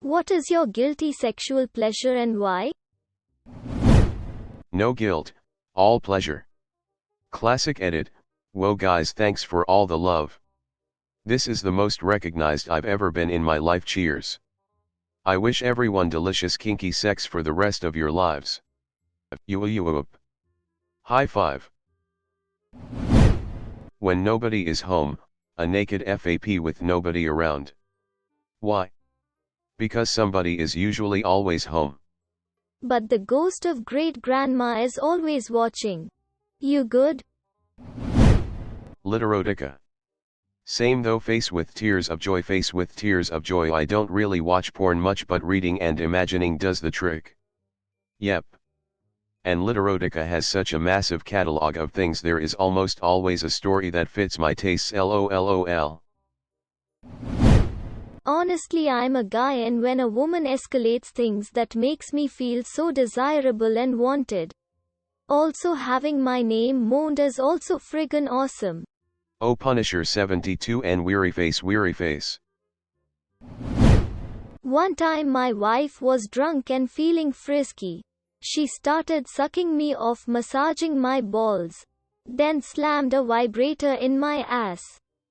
What is your guilty sexual pleasure and why? No guilt, all pleasure. Classic edit. Whoa guys, thanks for all the love. This is the most recognized I've ever been in my life. Cheers. I wish everyone delicious kinky sex for the rest of your lives. You up. High five. When nobody is home, a naked FAP with nobody around. Why? Because somebody is usually always home. But the ghost of great grandma is always watching. You good? Literotica. Same though, face with tears of joy, face with tears of joy. I don't really watch porn much, but reading and imagining does the trick. Yep. And Literotica has such a massive catalog of things, there is almost always a story that fits my tastes. LOL. Honestly, I'm a guy, and when a woman escalates things, that makes me feel so desirable and wanted. Also, having my name moaned is also friggin' awesome. Oh, Punisher 72 and weary face. One time my wife was drunk and feeling frisky. She started sucking me off, massaging my balls. Then slammed a vibrator in my ass.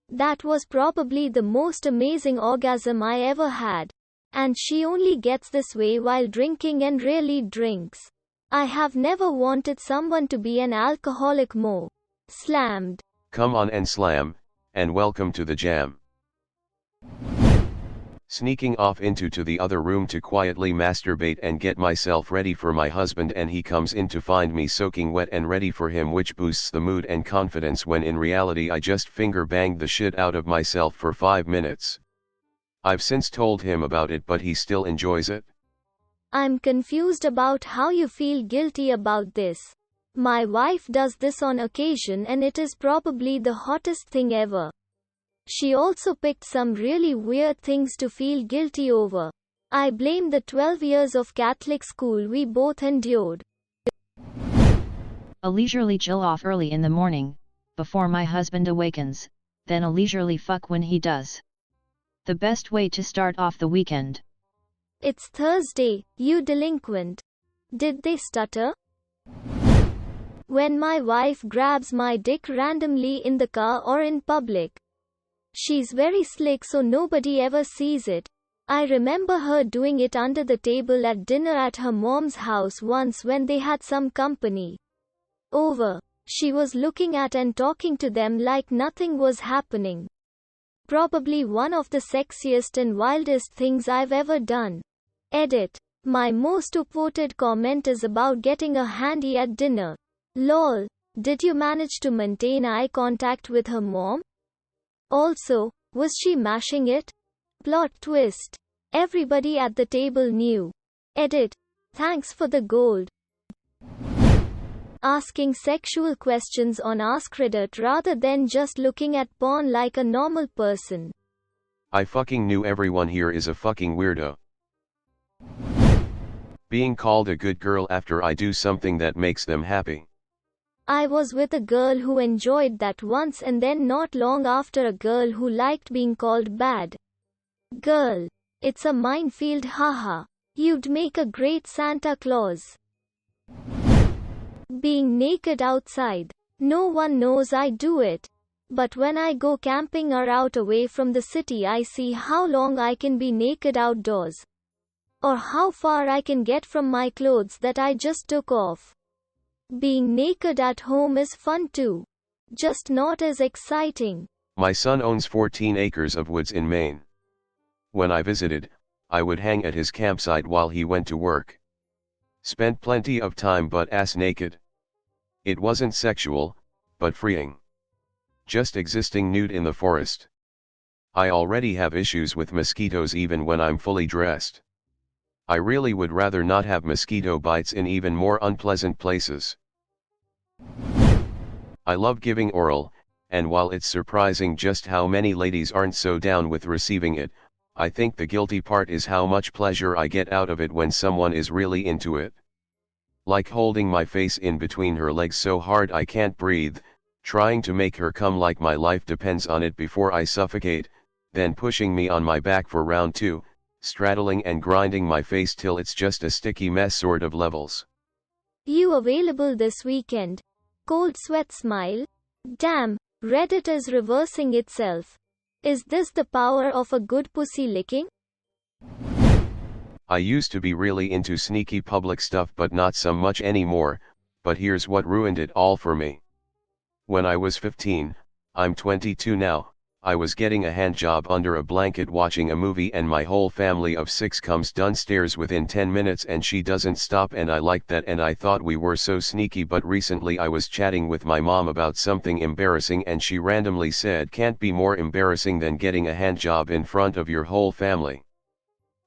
That was probably the most amazing orgasm I ever had. And she only gets this way while drinking and really drinks. I have never wanted someone to be an alcoholic more. Slammed. Come on and slam, and welcome to the jam. Sneaking off into the other room to quietly masturbate and get myself ready for my husband, and he comes in to find me soaking wet and ready for him, which boosts the mood and confidence, when in reality I just finger banged the shit out of myself for 5 minutes. I've since told him about it, but he still enjoys it. I'm confused about how you feel guilty about this. My wife does this on occasion and it is probably the hottest thing ever. She also picked some really weird things to feel guilty over. I blame the 12 years of Catholic school we both endured. A leisurely chill off early in the morning, before my husband awakens, then a leisurely fuck when he does. The best way to start off the weekend. It's Thursday, you delinquent. Did they stutter? When my wife grabs my dick randomly in the car or in public. She's very slick so nobody ever sees it. I remember her doing it under the table at dinner at her mom's house once when they had some company over. She was looking at and talking to them like nothing was happening. Probably one of the sexiest and wildest things I've ever done. Edit. My most upvoted comment is about getting a handy at dinner. Lol. Did you manage to maintain eye contact with her mom? Also, was she mashing it? Plot twist. Everybody at the table knew. Edit. Thanks for the gold. Asking sexual questions on AskReddit rather than just looking at porn like a normal person. I fucking knew everyone here is a fucking weirdo. Being called a good girl after I do something that makes them happy. I was with a girl who enjoyed that once, and then not long after a girl who liked being called bad girl. It's a minefield, haha. You'd make a great Santa Claus. Being naked outside. No one knows I do it. But when I go camping or out away from the city, I see how long I can be naked outdoors. Or how far I can get from my clothes that I just took off. Being naked at home is fun too. Just not as exciting. My son owns 14 acres of woods in Maine. When I visited, I would hang at his campsite while he went to work. Spent plenty of time butt ass naked. It wasn't sexual, but freeing. Just existing nude in the forest. I already have issues with mosquitoes even when I'm fully dressed. I really would rather not have mosquito bites in even more unpleasant places. I love giving oral, and while it's surprising just how many ladies aren't so down with receiving it, I think the guilty part is how much pleasure I get out of it when someone is really into it. Like holding my face in between her legs so hard I can't breathe, trying to make her come like my life depends on it before I suffocate, then pushing me on my back for round 2, straddling and grinding my face till it's just a sticky mess sort of levels. You available this weekend? Cold sweat smile. Damn, Reddit is reversing itself. Is this the power of a good pussy licking? I used to be really into sneaky public stuff but not so much anymore, but here's what ruined it all for me. When I was 15, I'm 22 now, I was getting a handjob under a blanket watching a movie and my whole family of 6 comes downstairs within 10 minutes and she doesn't stop, and I liked that and I thought we were so sneaky. But recently I was chatting with my mom about something embarrassing and she randomly said, "Can't be more embarrassing than getting a handjob in front of your whole family."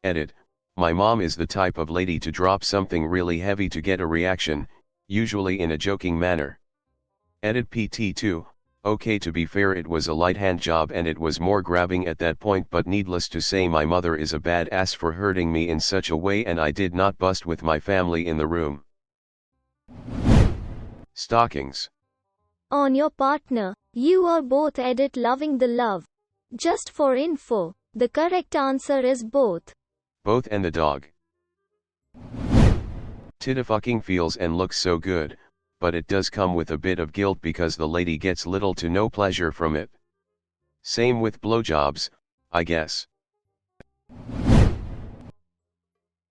Edit. My mom is the type of lady to drop something really heavy to get a reaction, usually in a joking manner. Edit PT2. Okay, to be fair, it was a light hand job and it was more grabbing at that point, but needless to say my mother is a badass for hurting me in such a way and I did not bust with my family in the room. Stockings. On your partner. You are both. Edit loving the love. Just for info, the correct answer is both. Both and the dog. Tita-fucking feels and looks so good, but it does come with a bit of guilt because the lady gets little to no pleasure from it. Same with blowjobs, I guess.